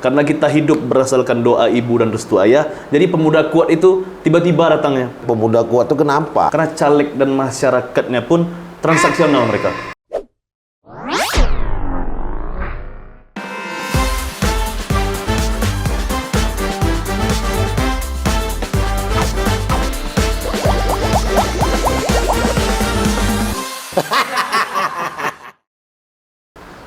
Karena kita hidup berdasarkan doa ibu dan restu ayah, jadi pemuda kuat itu tiba-tiba datangnya. Pemuda kuat itu kenapa? Karena caleg dan masyarakatnya pun transaksional mereka.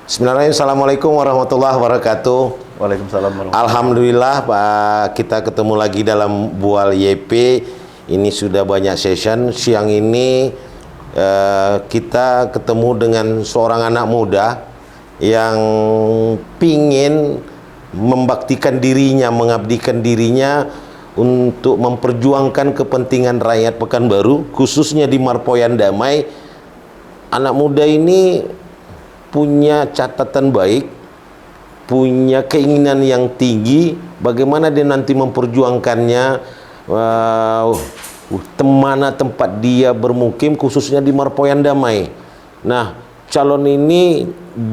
Bismillahirrahmanirrahim. Assalamualaikum warahmatullahi wabarakatuh. Waalaikumsalam warahmatullahi. Alhamdulillah Pak, kita ketemu lagi dalam Bual YP. Ini sudah banyak session. Siang ini kita ketemu dengan seorang anak muda yang pingin membaktikan dirinya, mengabdikan dirinya untuk memperjuangkan kepentingan rakyat Pekanbaru, khususnya di Marpoyan Damai. Anak muda ini punya catatan baik, punya keinginan yang tinggi, bagaimana dia nanti memperjuangkannya, mana tempat dia bermukim, khususnya di Marpoyan Damai. Nah, calon ini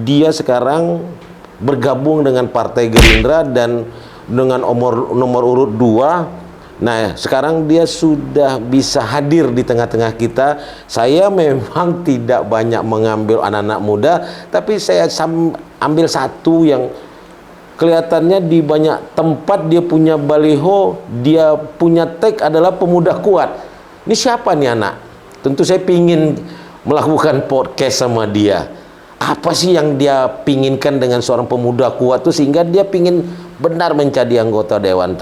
dia sekarang bergabung dengan Partai Gerindra dan dengan nomor urut 2. Nah, sekarang dia sudah bisa hadir di tengah-tengah kita. Saya memang tidak banyak mengambil anak-anak muda, tapi saya ambil satu yang kelihatannya di banyak tempat dia punya baliho, dia punya tag adalah pemuda kuat. Ini siapa nih anak? Tentu saya pingin melakukan podcast sama dia. Apa sih yang dia pinginkan dengan seorang pemuda kuat itu sehingga dia pingin benar menjadi anggota Dewan.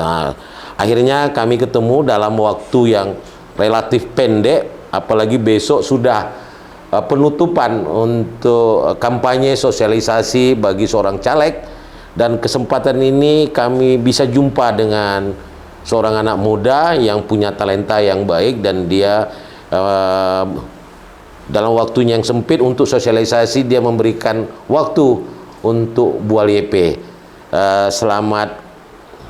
Akhirnya kami ketemu dalam waktu yang relatif pendek, apalagi besok sudah penutupan untuk kampanye sosialisasi bagi seorang caleg, dan kesempatan ini kami bisa jumpa dengan seorang anak muda yang punya talenta yang baik, dan dia dalam waktunya yang sempit untuk sosialisasi dia memberikan waktu untuk Bual YP. Selamat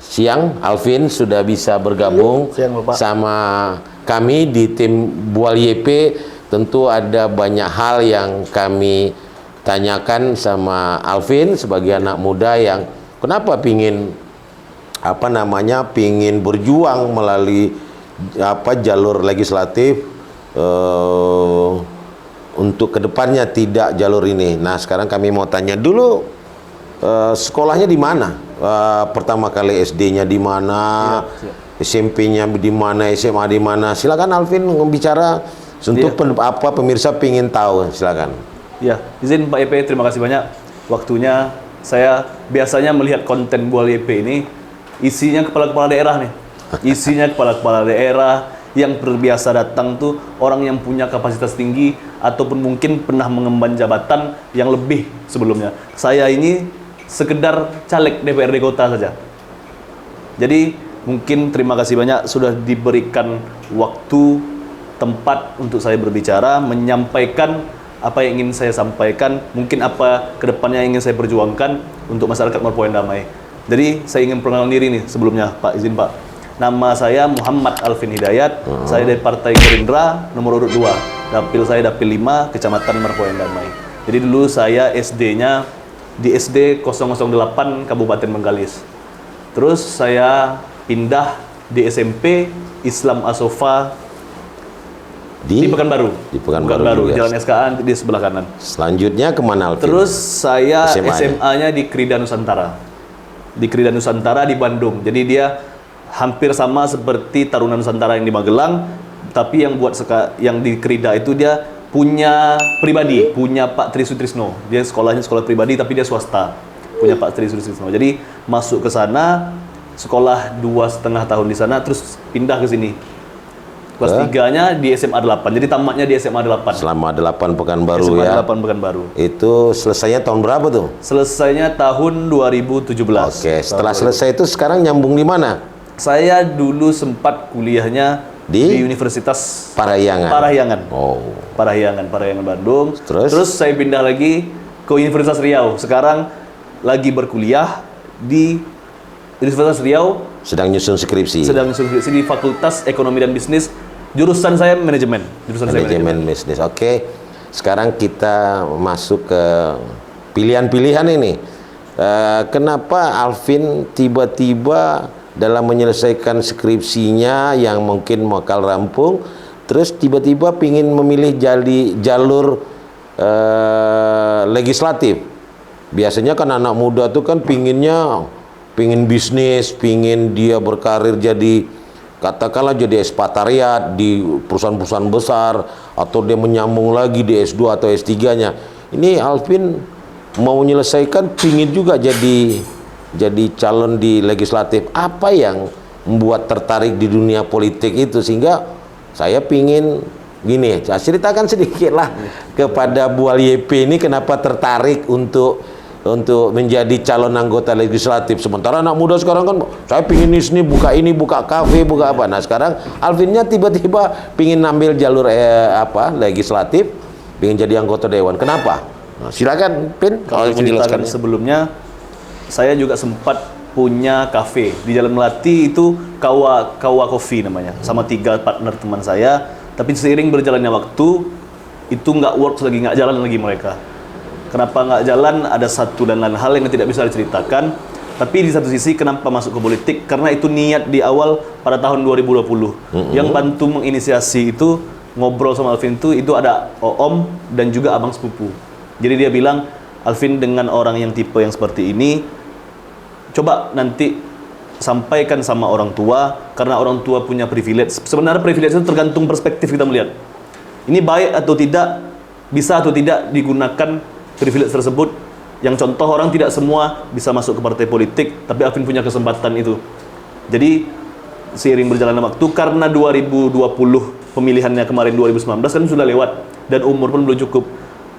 siang, Alvin sudah bisa bergabung sama kami di tim Bual YP. Tentu ada banyak hal yang kami tanyakan sama Alvin sebagai anak muda yang kenapa pingin pingin berjuang melalui jalur legislatif untuk kedepannya, tidak jalur ini. Nah, sekarang kami mau tanya dulu, sekolahnya di mana? Pertama kali SD-nya di mana, SMP-nya di mana, SMA di mana? Silakan Alvin bicara untuk pemirsa pingin tahu. Silakan. Ya, izin Pak YP, terima kasih banyak waktunya. Saya biasanya melihat konten Bual YP ini isinya kepala-kepala daerah nih. Isinya kepala-kepala daerah yang terbiasa datang tuh orang yang punya kapasitas tinggi ataupun mungkin pernah mengemban jabatan yang lebih sebelumnya. Saya ini sekedar caleg DPRD kota saja. Jadi mungkin terima kasih banyak sudah diberikan waktu, tempat untuk saya berbicara, menyampaikan apa yang ingin saya sampaikan, mungkin apa kedepannya yang ingin saya perjuangkan untuk masyarakat Marpoyan Damai. Jadi saya ingin perkenalan diri nih sebelumnya, Pak, izin Pak. Nama saya Muhammad Alvin Hidayat, saya dari Partai Gerindra nomor urut 2, dapil saya dapil 5, Kecamatan Marpoyan Damai. Jadi dulu saya SD-nya di SD 008 Kabupaten Bengkalis. Terus saya pindah di SMP Islam Asofa di Pekanbaru. Di Pekanbaru, Jalan SKA di sebelah kanan. Selanjutnya kemana, Alvin? Terus saya SMA-nya di Krida Nusantara. Di Krida Nusantara di Bandung. Jadi dia hampir sama seperti Taruna Nusantara yang di Magelang, tapi yang yang di Krida itu dia punya pribadi, punya Pak Tri Sutrisno. Dia sekolahnya sekolah pribadi tapi dia swasta. Punya Pak Tri Sutrisno. Jadi masuk ke sana, sekolah 2,5 tahun di sana, terus pindah ke sini. Kelas 3-nya di SMA 8. Jadi tamatnya di SMA 8. Selama 8 Pekanbaru SMA ya. 8 Pekanbaru. Itu selesainya tahun berapa tuh? Selesainya tahun 2017. Oke, setelah selesai itu sekarang nyambung di mana? Saya dulu sempat kuliahnya di Universitas Parahyangan. Parahyangan Bandung. Terus saya pindah lagi ke Universitas Riau. Sekarang lagi berkuliah di Universitas Riau. Sedang nyusun skripsi di Fakultas Ekonomi dan Bisnis. Jurusan saya manajemen. Manajemen bisnis. Oke. Sekarang kita masuk ke pilihan-pilihan ini. kenapa Alvin tiba-tiba dalam menyelesaikan skripsinya yang mungkin bakal rampung, terus tiba-tiba pingin memilih jalur legislatif. Biasanya kan anak muda tuh kan pingin bisnis, pingin dia berkarir jadi katakanlah jadi ekspatriat di perusahaan-perusahaan besar, atau dia menyambung lagi di S2 atau S3-nya. Ini Alvin mau menyelesaikan pingin juga jadi calon di legislatif. Apa yang membuat tertarik di dunia politik itu sehingga saya pingin gini, ceritakan sedikit lah kepada Bu YP ini kenapa tertarik untuk menjadi calon anggota legislatif. Sementara anak muda sekarang kan saya pingin ini buka kafe, buka apa. Nah sekarang Alvinnya tiba-tiba pingin ambil jalur legislatif, pingin jadi anggota dewan. Kenapa? Nah, silakan Pin Kalau menjelaskan sebelumnya, saya juga sempat punya kafe di Jalan Melati, itu Kawa Coffee namanya, sama 3 partner teman saya. Tapi seiring berjalannya waktu itu nggak works lagi, nggak jalan lagi mereka. Kenapa nggak jalan? Ada satu dan lain hal yang tidak bisa diceritakan. Tapi di satu sisi kenapa masuk ke politik? Karena itu niat di awal pada tahun 2020. Yang bantu menginisiasi itu, ngobrol sama Alvin itu ada Om dan juga abang sepupu. Jadi dia bilang, Alvin dengan orang yang tipe yang seperti ini, coba nanti sampaikan sama orang tua, karena orang tua punya privilege. Sebenarnya privilege itu tergantung perspektif kita melihat. Ini baik atau tidak, bisa atau tidak digunakan privilege tersebut. Yang contoh, orang tidak semua bisa masuk ke partai politik, tapi Alvin punya kesempatan itu. Jadi seiring berjalannya waktu, karena 2020 pemilihannya kemarin 2019 kan sudah lewat dan umur pun belum cukup.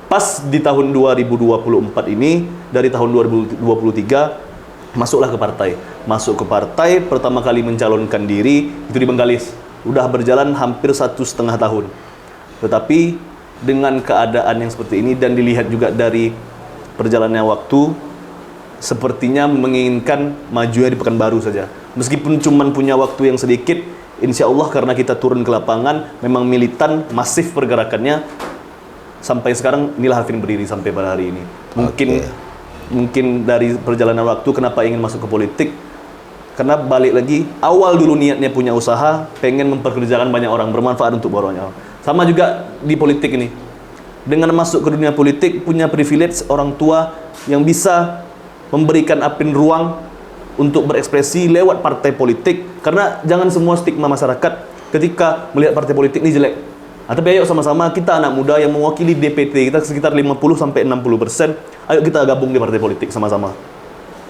Pas di tahun 2024 ini, dari tahun 2023 masuklah ke partai. Masuk ke partai, pertama kali mencalonkan diri itu di Bengkalis. Udah berjalan hampir 1,5 tahun. Tetapi dengan keadaan yang seperti ini dan dilihat juga dari perjalannya waktu, sepertinya menginginkan majunya di Pekanbaru saja. Meskipun cuma punya waktu yang sedikit, insya Allah karena kita turun ke lapangan, memang militan, masif pergerakannya, sampai sekarang inilah Alvin berdiri sampai pada hari ini. Mungkin dari perjalanan waktu kenapa ingin masuk ke politik, karena balik lagi, awal dulu niatnya punya usaha, pengen memperkerjakan banyak orang, bermanfaat untuk banyak orang. Sama juga di politik ini. Dengan masuk ke dunia politik, punya privilege orang tua yang bisa memberikan Alvin ruang untuk berekspresi lewat partai politik. Karena jangan semua stigma masyarakat ketika melihat partai politik ini jelek. Tapi ayo sama-sama kita anak muda yang mewakili DPT kita sekitar 50-60%, ayo kita gabung di partai politik sama-sama.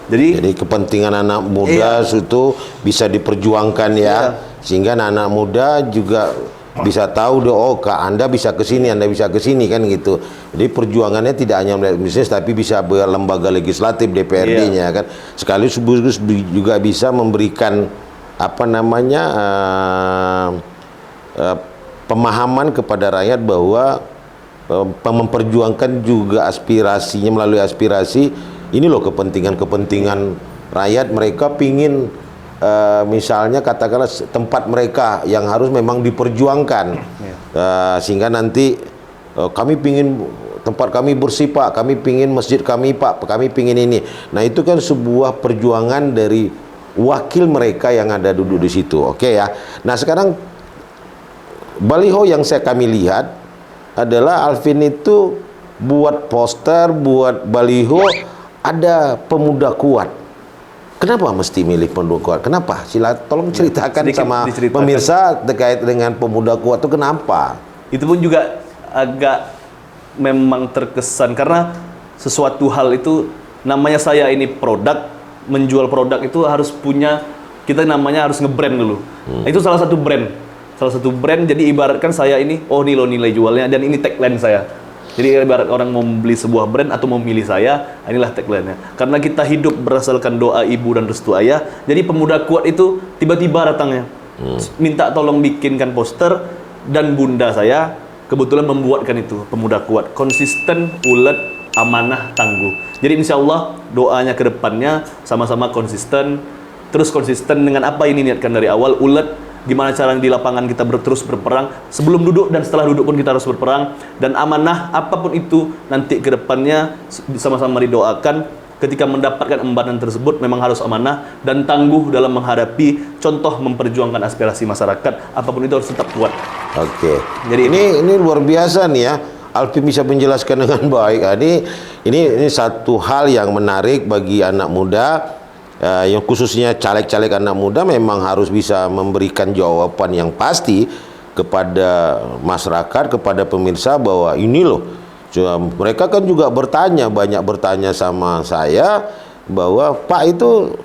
Jadi kepentingan anak muda itu bisa diperjuangkan ya, sehingga anak muda juga bisa tahu Anda bisa ke sini, Anda bisa ke sini kan gitu. Jadi perjuangannya tidak hanya melihat bisnis, tapi bisa berlembaga legislatif DPRD-nya kan. Sekaligus juga bisa memberikan pemahaman kepada rakyat bahwa memperjuangkan juga aspirasinya melalui aspirasi. Ini loh kepentingan rakyat, mereka pingin misalnya katakanlah tempat mereka yang harus memang diperjuangkan, sehingga nanti kami pingin tempat kami bersih Pak, kami pingin masjid kami Pak, kami pingin ini. Nah itu kan sebuah perjuangan dari wakil mereka yang ada duduk di situ. Oke ya. Nah sekarang baliho yang kami lihat adalah Alvin itu buat poster, buat baliho ada pemuda kuat. Kenapa mesti milih pemuda kuat? Kenapa? Tolong ceritakan sama pemirsa terkait dengan pemuda kuat itu kenapa? Itu pun juga agak memang terkesan karena sesuatu hal itu namanya saya ini produk, menjual produk itu harus punya, kita namanya harus nge-brand dulu. Itu salah satu brand. Jadi ibaratkan saya ini, oh ini loh nilai jualnya dan ini tagline saya. Jadi ibarat orang mau beli sebuah brand atau mau memilih saya, inilah tagline-nya. Karena kita hidup berdasarkan doa ibu dan restu ayah, jadi pemuda kuat itu tiba-tiba datangnya. Minta tolong bikinkan poster, dan bunda saya kebetulan membuatkan itu, pemuda kuat. Konsisten, ulet, amanah, tangguh. Jadi insya Allah doanya ke depannya sama-sama konsisten. Terus konsisten dengan apa ini niatkan dari awal, ulet. Gimana cara di lapangan kita terus berperang, sebelum duduk dan setelah duduk pun kita harus berperang, dan amanah apapun itu nanti ke depannya sama-sama didoakan. ketika mendapatkan embanan tersebut memang harus amanah dan tangguh dalam menghadapi contoh memperjuangkan aspirasi masyarakat, apapun itu harus tetap kuat. Oke. Jadi Ini luar biasa nih ya. Alvin bisa menjelaskan dengan baik. Ini satu hal yang menarik bagi anak muda, yang khususnya caleg-caleg anak muda memang harus bisa memberikan jawaban yang pasti kepada masyarakat, kepada pemirsa bahwa ini loh. Mereka kan juga banyak bertanya sama saya bahwa Pak itu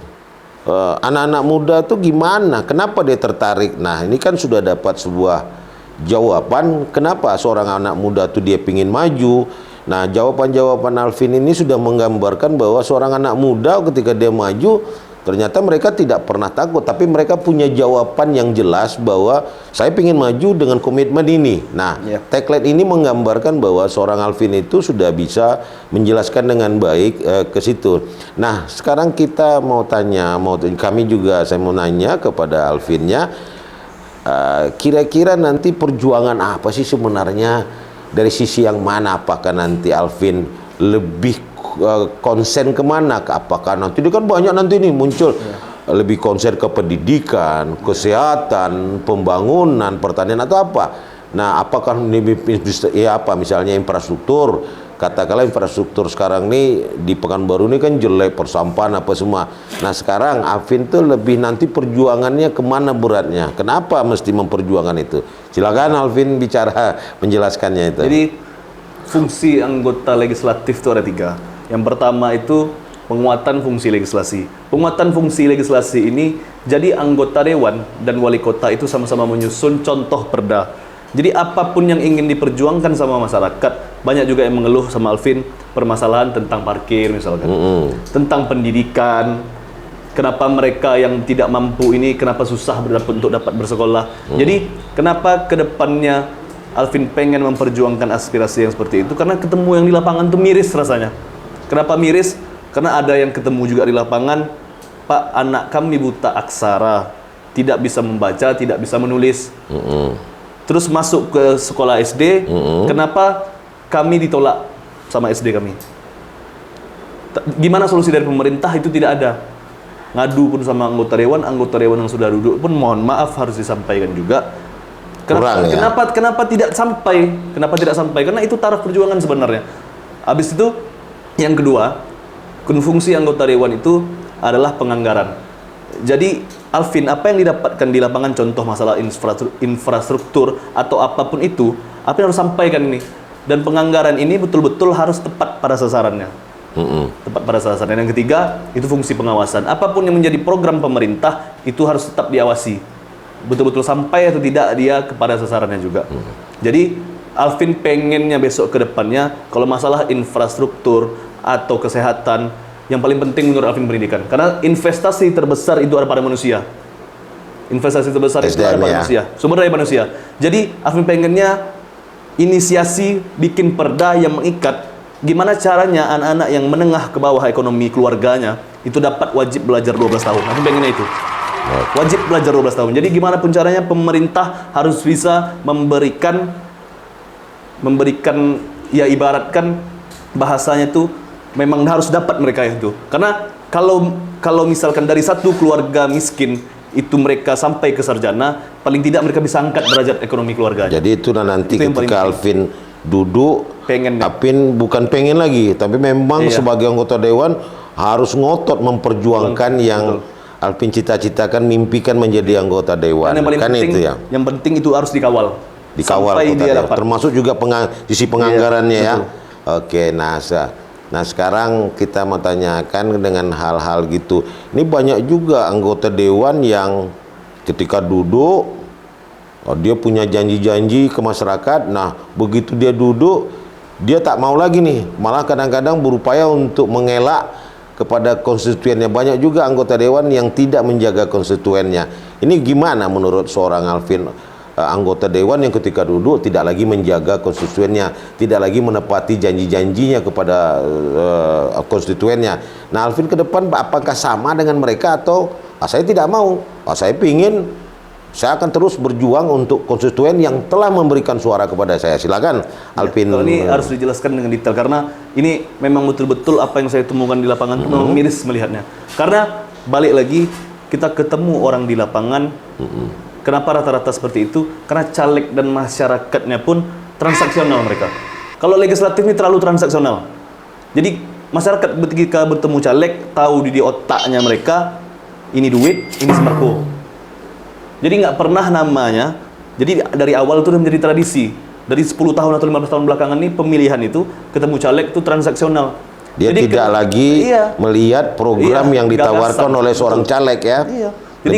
anak-anak muda tuh gimana? Kenapa dia tertarik? Nah, ini kan sudah dapat sebuah jawaban kenapa seorang anak muda tuh dia pingin maju. Nah, jawaban-jawaban Alvin ini sudah menggambarkan bahwa seorang anak muda ketika dia maju, ternyata mereka tidak pernah takut, tapi mereka punya jawaban yang jelas bahwa saya pingin maju dengan komitmen ini. Nah, tagline ini menggambarkan bahwa seorang Alvin itu sudah bisa menjelaskan dengan baik ke situ. Nah, sekarang kita mau tanya, saya mau nanya kepada Alvinnya, kira-kira nanti perjuangan apa sih sebenarnya dari sisi yang mana? Apakah nanti Alvin lebih konsen kemana? Apakah nanti dia kan banyak nanti nih muncul lebih konsen ke pendidikan, kesehatan, pembangunan, pertanian atau apa? Nah, apakah misalnya infrastruktur? Katakanlah infrastruktur sekarang nih di Pekanbaru ini kan jelek, persampahan apa semua. Nah, sekarang Alvin tuh lebih nanti perjuangannya kemana beratnya? Kenapa mesti memperjuangkan itu? Silakan Alvin bicara menjelaskannya itu. Jadi fungsi anggota legislatif itu ada 3. Yang pertama itu penguatan fungsi legislasi. Penguatan fungsi legislasi ini jadi anggota dewan dan wali kota itu sama-sama menyusun contoh perda. Jadi apapun yang ingin diperjuangkan sama masyarakat, banyak juga yang mengeluh sama Alvin permasalahan tentang parkir misalkan, tentang pendidikan, kenapa mereka yang tidak mampu ini kenapa susah untuk dapat bersekolah. Jadi kenapa kedepannya Alvin pengen memperjuangkan aspirasi yang seperti itu, karena ketemu yang di lapangan tuh miris rasanya. Kenapa miris? Karena ada yang ketemu juga di lapangan, Pak, anak kami buta aksara, tidak bisa membaca, tidak bisa menulis. Terus masuk ke sekolah SD, kenapa kami ditolak sama SD kami? Gimana solusi dari pemerintah itu tidak ada. Ngadu pun sama anggota dewan yang sudah duduk pun mohon maaf harus disampaikan juga. Kenapa tidak sampai? Kenapa tidak sampai? Karena itu taraf perjuangan sebenarnya. Habis itu yang kedua, fungsi anggota dewan itu adalah penganggaran. Jadi Alvin, apa yang didapatkan di lapangan, contoh masalah infrastruktur atau apapun itu, Alvin harus sampaikan ini. Dan penganggaran ini betul-betul harus tepat pada sasarannya. Tepat pada sasarannya. Yang ketiga, itu fungsi pengawasan. Apapun yang menjadi program pemerintah, itu harus tetap diawasi. Betul-betul sampai atau tidak dia kepada sasarannya juga. Jadi, Alvin pengennya besok ke depannya, kalau masalah infrastruktur atau kesehatan, yang paling penting menurut Alvin pendidikan. Karena investasi terbesar itu ada pada manusia. Investasi terbesar itu ada pada manusia. Sumber daya manusia. Jadi Alvin pengennya inisiasi bikin perda yang mengikat. Gimana caranya anak-anak yang menengah ke bawah ekonomi keluarganya itu dapat wajib belajar 12 tahun. Alvin pengennya itu. Wajib belajar 12 tahun. Jadi gimana pun caranya pemerintah harus bisa memberikan ya ibaratkan bahasanya tuh memang harus dapat mereka itu. Karena kalau misalkan dari satu keluarga miskin itu mereka sampai ke sarjana, paling tidak mereka bisa angkat derajat ekonomi keluarganya. Jadi itu nanti itu ketika Alvin duduk, Alvin bukan pengen lagi, tapi memang sebagai anggota dewan harus ngotot memperjuangkan yang Alvin cita-citakan, mimpikan menjadi anggota dewan. Kan penting, itu ya. Yang penting itu harus dikawal. Sampai dia dapat. Termasuk juga sisi penganggarannya ya. Oke, Nah sekarang kita mau tanyakan dengan hal-hal gitu. Ini banyak juga anggota dewan yang ketika duduk, dia punya janji-janji ke masyarakat. Nah begitu dia duduk, dia tak mau lagi nih. Malah kadang-kadang berupaya untuk mengelak kepada konstituennya. Banyak juga anggota dewan yang tidak menjaga konstituennya. Ini gimana menurut seorang Alvin? Anggota dewan yang ketika duduk tidak lagi menjaga konstituennya, tidak lagi menepati janji-janjinya kepada konstituennya. Nah, Alvin ke depan apakah sama dengan mereka atau saya tidak mau, saya pingin saya akan terus berjuang untuk konstituen yang telah memberikan suara kepada saya. Silakan, Alvin. Kalau ini harus dijelaskan dengan detail karena ini memang betul-betul apa yang saya temukan di lapangan itu memang miris melihatnya. Karena balik lagi kita ketemu orang di lapangan. Kenapa rata-rata seperti itu? Karena caleg dan masyarakatnya pun transaksional mereka. Kalau legislatif ini terlalu transaksional. Jadi masyarakat ketika bertemu caleg tahu di otaknya mereka ini duit, ini sembako. Jadi nggak pernah namanya. Jadi dari awal itu udah menjadi tradisi. Dari 10 tahun atau 15 tahun belakangan ini pemilihan itu ketemu caleg itu transaksional. Dia Jadi tidak lagi melihat program yang ditawarkan oleh seorang caleg ya. Iya. Jadi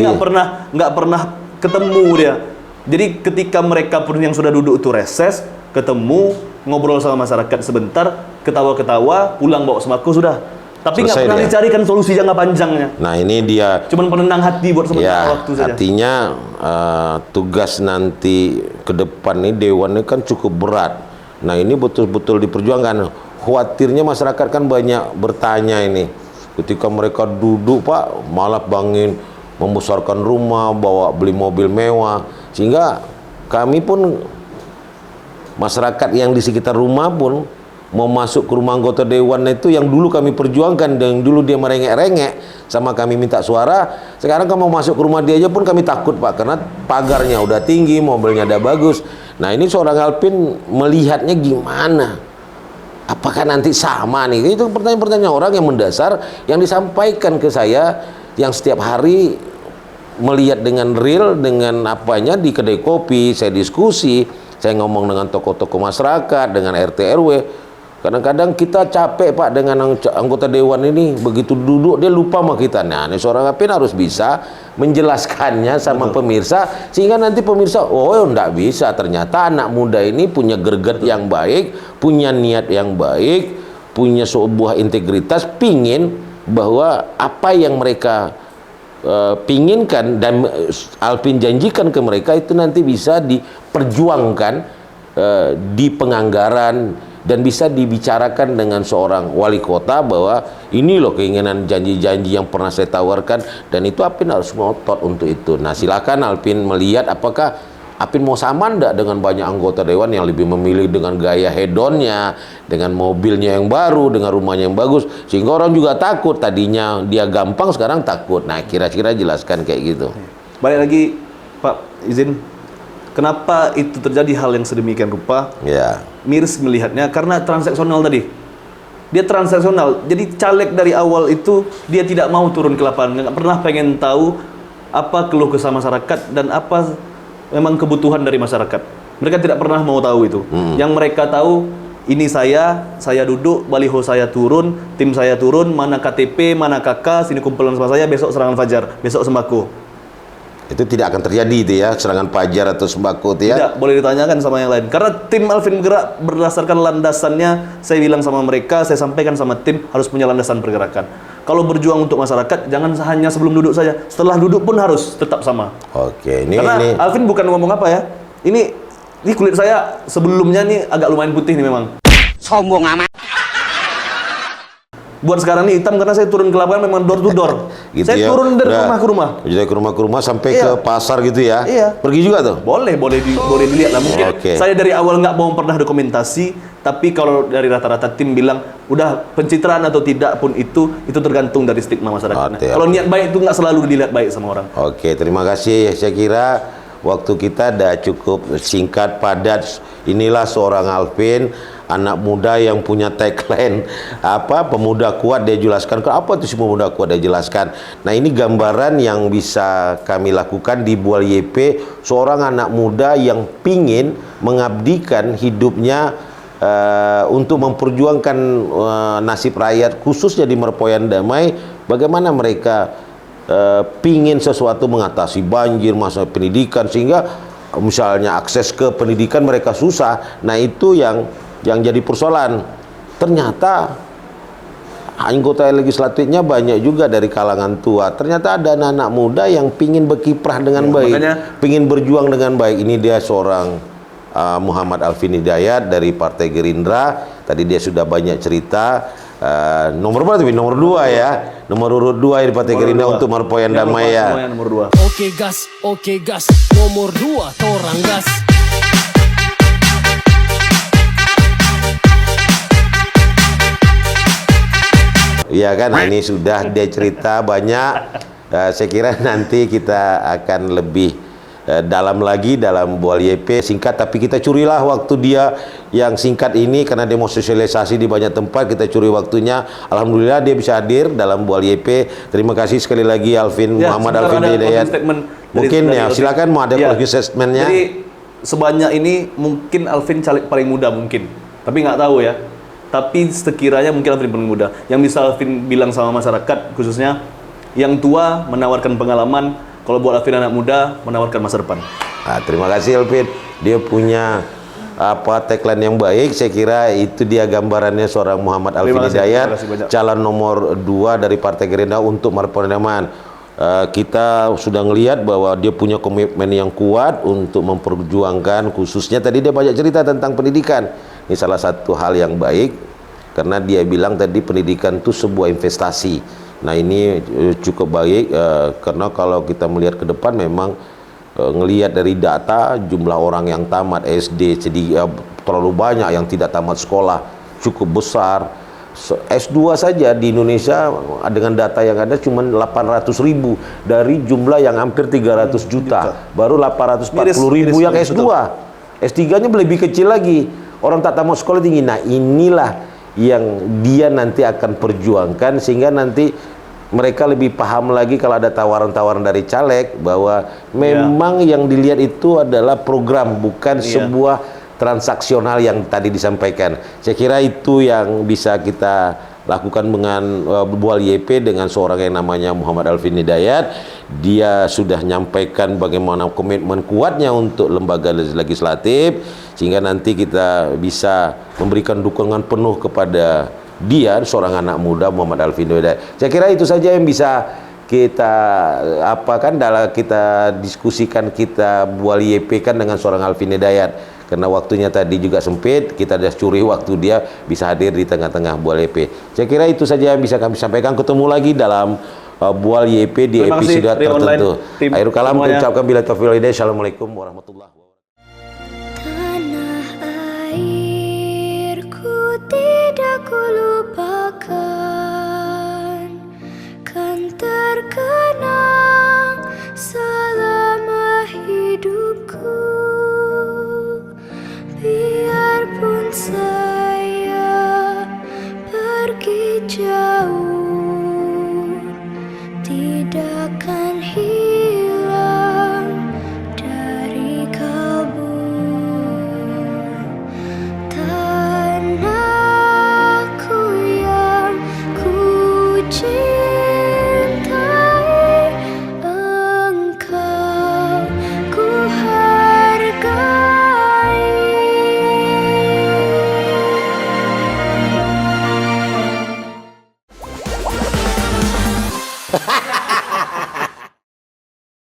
nggak pernah ketemu dia. Jadi ketika mereka pun yang sudah duduk itu reses, ketemu, ngobrol sama masyarakat sebentar, ketawa-ketawa, pulang bawa sembako sudah. Tapi nggak pernah dicarikan solusi jangka panjangnya. Nah ini dia. Cuman penenang hati buat sementara waktu saja. Artinya tugas nanti ke depan nih Dewan ini kan cukup berat. Nah ini betul-betul diperjuangkan. Khawatirnya masyarakat kan banyak bertanya ini. Ketika mereka duduk Pak, malah bangin membesarkan rumah, bawa beli mobil mewah, sehingga kami pun masyarakat yang di sekitar rumah pun mau masuk ke rumah anggota dewan itu yang dulu kami perjuangkan dan dulu dia merengek-rengek sama kami minta suara, sekarang kalau mau masuk ke rumah dia aja pun kami takut Pak, karena pagarnya udah tinggi, mobilnya udah bagus. Nah ini seorang Alvin melihatnya gimana? Apakah nanti sama nih? Itu pertanyaan-pertanyaan orang yang mendasar yang disampaikan ke saya, yang setiap hari melihat dengan real, dengan apanya di kedai kopi, saya diskusi, saya ngomong dengan tokoh-tokoh masyarakat, dengan RT RW. Kadang-kadang kita capek Pak dengan anggota dewan ini, begitu duduk dia lupa sama kita. Nah, ini seorang Alvin harus bisa menjelaskannya sama pemirsa, sehingga nanti pemirsa, oh enggak bisa, ternyata anak muda ini punya greget yang baik, punya niat yang baik, punya sebuah integritas, pingin bahwa apa yang mereka pinginkan dan Alvin janjikan ke mereka itu nanti bisa diperjuangkan di penganggaran dan bisa dibicarakan dengan seorang wali kota bahwa ini loh keinginan janji-janji yang pernah saya tawarkan, dan itu Alvin harus ngotot untuk itu. Nah silakan Alvin melihat apakah Alvin mau sama enggak dengan banyak anggota dewan yang lebih memilih dengan gaya hedonnya, dengan mobilnya yang baru, dengan rumahnya yang bagus, sehingga orang juga takut. Tadinya dia gampang, sekarang takut. Nah kira-kira jelaskan kayak gitu. Balik lagi Pak, izin, kenapa itu terjadi hal yang sedemikian rupa? Ya. Miris melihatnya karena transaksional tadi. Dia transaksional. Jadi caleg dari awal itu dia tidak mau turun ke lapangan, nggak pernah pengen tahu apa keluh kesah masyarakat dan apa memang kebutuhan dari masyarakat. Mereka tidak pernah mau tahu itu. Yang mereka tahu, ini saya duduk, baliho saya turun, tim saya turun, mana KTP, mana KK, sini kumpulan sama saya, besok serangan fajar, besok sembako. Itu tidak akan terjadi itu ya, serangan fajar atau sembako itu ya? Tidak, boleh ditanyakan sama yang lain. Karena tim Alvin Gerak berdasarkan landasannya, saya bilang sama mereka, saya sampaikan sama tim, harus punya landasan pergerakan. Kalau berjuang untuk masyarakat, jangan hanya sebelum duduk saja. Setelah duduk pun harus tetap sama. Oke, Karena Alvin bukan ngomong apa ya. Ini kulit saya sebelumnya nih agak lumayan putih nih memang. Sombong amat. Buat sekarang nih hitam karena saya turun ke lapangan memang door to door. Gitu saya ya? turun dari rumah ke rumah. Jadi ke rumah sampai Iya. ke pasar gitu ya? Iya. Pergi juga tuh? Boleh dilihat lah. Mungkin Oke. saya dari awal nggak mau pernah dokumentasi, tapi kalau dari rata-rata tim bilang udah pencitraan atau tidak pun itu tergantung dari stigma masyarakat. Oke. Kalau niat baik itu nggak selalu dilihat baik sama orang. Oke, terima kasih. Saya kira waktu kita dah cukup singkat, padat. Inilah seorang Alvin, anak muda yang punya tagline pemuda kuat. Dia jelaskan apa itu si pemuda kuat, dia jelaskan. Nah ini gambaran yang bisa kami lakukan di Bual YP, seorang anak muda yang pingin mengabdikan hidupnya untuk memperjuangkan nasib rakyat, khususnya di Merpoyan Damai. Bagaimana mereka pingin sesuatu mengatasi banjir, masalah pendidikan, sehingga misalnya akses ke pendidikan mereka susah. Nah itu yang jadi persoalan. Ternyata anggota legislatifnya banyak juga dari kalangan tua. Ternyata ada anak-anak muda yang pingin berkiprah dengan baik, pingin berjuang dengan baik. Ini dia seorang Muhammad Alvin Hidayat dari Partai Gerindra. Tadi dia sudah banyak cerita. Nomor berapa? Nomor 2 ya. nomor urut 2 di Partai Gerindra untuk Marpoyan Damai ya. Semuanya nomor 2. Oke gas, nomor 2 torang gas. Iya kan, ini sudah dia cerita banyak. Saya kira nanti kita akan lebih dalam lagi dalam Bual YP singkat, tapi kita curilah waktu dia yang singkat ini karena dia mau sosialisasi di banyak tempat, kita curi waktunya. Alhamdulillah dia bisa hadir dalam Bual YP. Terima kasih sekali lagi Alvin, Ya, Muhammad sebentar Alvin ada Hidayat. closing statement Mungkin dari ya, Alvin. silakan mau ada Ya. closing statementnya. Jadi sebanyak ini mungkin Alvin caleg paling muda mungkin, tapi nggak tahu ya. Tapi sekiranya mungkin Alvin paling muda. Yang bisa Alvin bilang sama masyarakat, khususnya yang tua menawarkan pengalaman, kalau buat Alvin anak muda menawarkan masa depan. Nah, terima kasih Alvin. Dia punya tagline yang baik. Saya kira itu dia gambarannya seorang Muhammad Alvin Terima kasih Hidayat, banyak. calon nomor 2 dari Partai Gerindra untuk Marpoyan Damai. Kita sudah ngelihat bahwa dia punya komitmen yang kuat untuk memperjuangkan, khususnya tadi dia banyak cerita tentang pendidikan. Ini salah satu hal yang baik karena dia bilang tadi pendidikan itu sebuah investasi. Nah ini cukup baik karena kalau kita melihat ke depan memang ngelihat dari data jumlah orang yang tamat SD terlalu banyak, yang tidak tamat sekolah cukup besar. S2 saja di Indonesia dengan data yang ada cuma 800.000 dari jumlah yang hampir 300 juta. Baru 840.000 yang S2. S3-nya lebih kecil lagi. Orang tak tamat sekolah tinggi. Nah, inilah yang dia nanti akan perjuangkan sehingga nanti mereka lebih paham lagi kalau ada tawaran-tawaran dari caleg bahwa memang yang dilihat itu adalah program, bukan sebuah transaksional yang tadi disampaikan. Saya kira itu yang bisa kita lakukan dengan Bual YP dengan seorang yang namanya Muhammad Alvin Hidayat. Dia sudah menyampaikan bagaimana komitmen kuatnya untuk lembaga legislatif sehingga nanti kita bisa memberikan dukungan penuh kepada dia, seorang anak muda Muhammad Alvin Hidayat. Saya kira itu saja yang bisa kita dalam kita diskusikan, kita Bual YP kan dengan seorang Alvin Hidayat. Karena waktunya tadi juga sempit, kita sudah curi waktu dia bisa hadir di tengah-tengah Bual YP. Saya kira itu saja yang bisa kami sampaikan. Ketemu lagi dalam Bual YP di episode tertentu. Akhirul kalam, ucapkan bila taufiq wal hidayah. Assalamualaikum warahmatullahi wabarakatuh. Tanah airku tidak kulupakan, kan terkenang selama hidupku. Biarpun saya pergi jauh, tidak akan hilang dari kalbu. Tanahku yang ku cintai, engkau ku hargai.